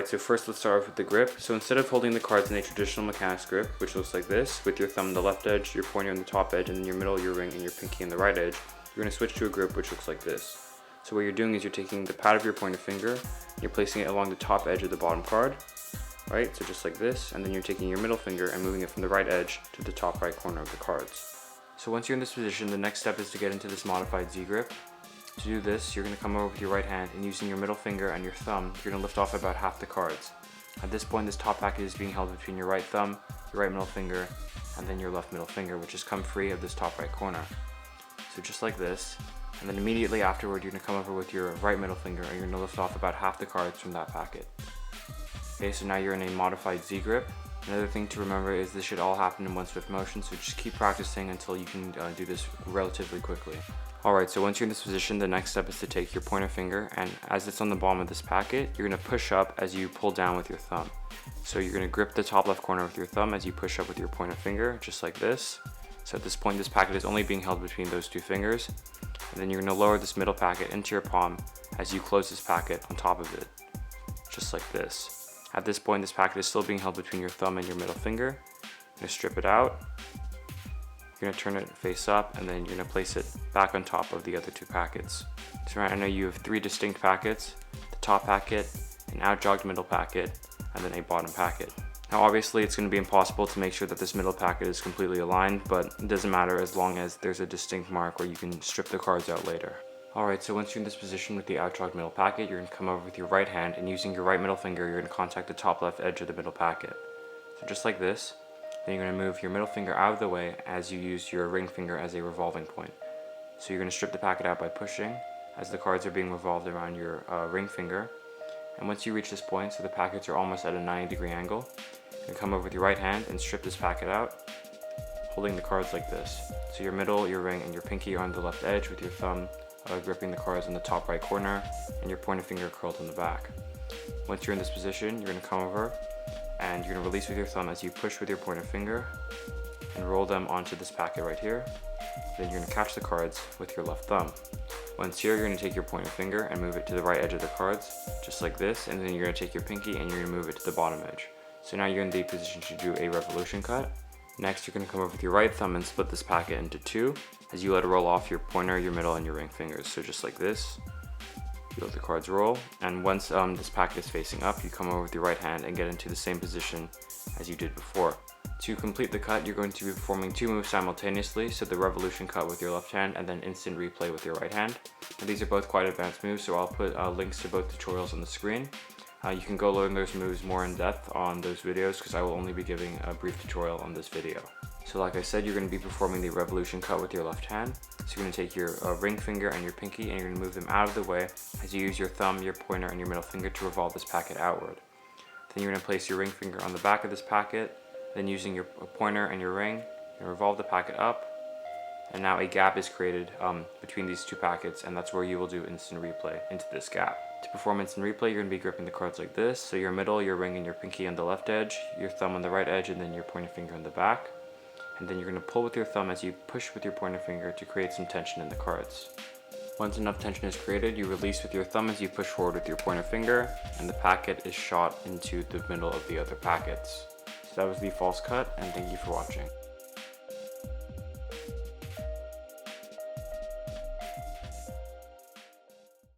Alright, so first let's start off with the grip. So instead of holding the cards in a traditional mechanics grip, which looks like this, with your thumb on the left edge, your pointer on the top edge, and then your middle, your ring, and your pinky on the right edge, you're going to switch to a grip which looks like this. So what you're doing is you're taking the pad of your pointer finger, you're placing it along the top edge of the bottom card, right? So just like this, and then you're taking your middle finger and moving it from the right edge to the top right corner of the cards. So once you're in this position, the next step is to get into this modified Z grip. To do this, you're going to come over with your right hand, and using your middle finger and your thumb, you're going to lift off about half the cards. At this point, this top packet is being held between your right thumb, your right middle finger, and then your left middle finger, which has come free of this top right corner. So just like this, and then immediately afterward, you're going to come over with your right middle finger, and you're going to lift off about half the cards from that packet. Okay, so now you're in a modified Z grip. Another thing to remember is this should all happen in one swift motion, so just keep practicing until you can do this relatively quickly. Alright, so once you're in this position, the next step is to take your pointer finger, and as it's on the bottom of this packet, you're going to push up as you pull down with your thumb. So you're going to grip the top left corner with your thumb as you push up with your pointer finger, just like this. So at this point, this packet is only being held between those two fingers, and then you're going to lower this middle packet into your palm as you close this packet on top of it, just like this. At this point, this packet is still being held between your thumb and your middle finger. You're going to strip it out. You're going to turn it face up, and then you're going to place it back on top of the other two packets. So right now you have three distinct packets: the top packet, an out-jogged middle packet, and then a bottom packet. Now obviously it's going to be impossible to make sure that this middle packet is completely aligned, but it doesn't matter as long as there's a distinct mark where you can strip the cards out later. Alright, so once you're in this position with the out-jogged middle packet, you're going to come over with your right hand, and using your right middle finger, you're going to contact the top left edge of the middle packet. So just like this. Then you're going to move your middle finger out of the way as you use your ring finger as a revolving point. So you're going to strip the packet out by pushing as the cards are being revolved around your ring finger. And once you reach this point, so the packets are almost at a 90-degree angle, you're going to come over with your right hand and strip this packet out, holding the cards like this. So your middle, your ring, and your pinky are on the left edge with your thumb gripping the cards in the top right corner and your pointer finger curled on the back. Once you're in this position, you're going to come over and you're going to release with your thumb as you push with your pointer finger and roll them onto this packet right here. Then you're going to catch the cards with your left thumb. Once here, you're going to take your pointer finger and move it to the right edge of the cards, just like this, and then you're going to take your pinky and you're going to move it to the bottom edge. So now you're in the position to do a revolution cut. Next, you're going to come over with your right thumb and split this packet into two as you let it roll off your pointer, your middle, and your ring fingers. So just like this. You let the cards roll, and once this packet is facing up, you come over with your right hand and get into the same position as you did before. To complete the cut, you're going to be performing two moves simultaneously, so the revolution cut with your left hand and then instant replay with your right hand. And these are both quite advanced moves, so I'll put links to both tutorials on the screen. You can go learn those moves more in depth on those videos because I will only be giving a brief tutorial on this video. So like I said, you're going to be performing the revolution cut with your left hand. So you're going to take your ring finger and your pinky and you're going to move them out of the way as you use your thumb, your pointer, and your middle finger to revolve this packet outward. Then you're going to place your ring finger on the back of this packet, then using your pointer and your ring, and revolve the packet up. And now a gap is created between these two packets, and that's where you will do instant replay into this gap. To perform instant replay, you're going to be gripping the cards like this. So your middle, your ring, and your pinky on the left edge, your thumb on the right edge, and then your pointer finger on the back. And then you're going to pull with your thumb as you push with your pointer finger to create some tension in the cards. Once enough tension is created, you release with your thumb as you push forward with your pointer finger, and the packet is shot into the middle of the other packets. So that was the false cut, and thank you for watching.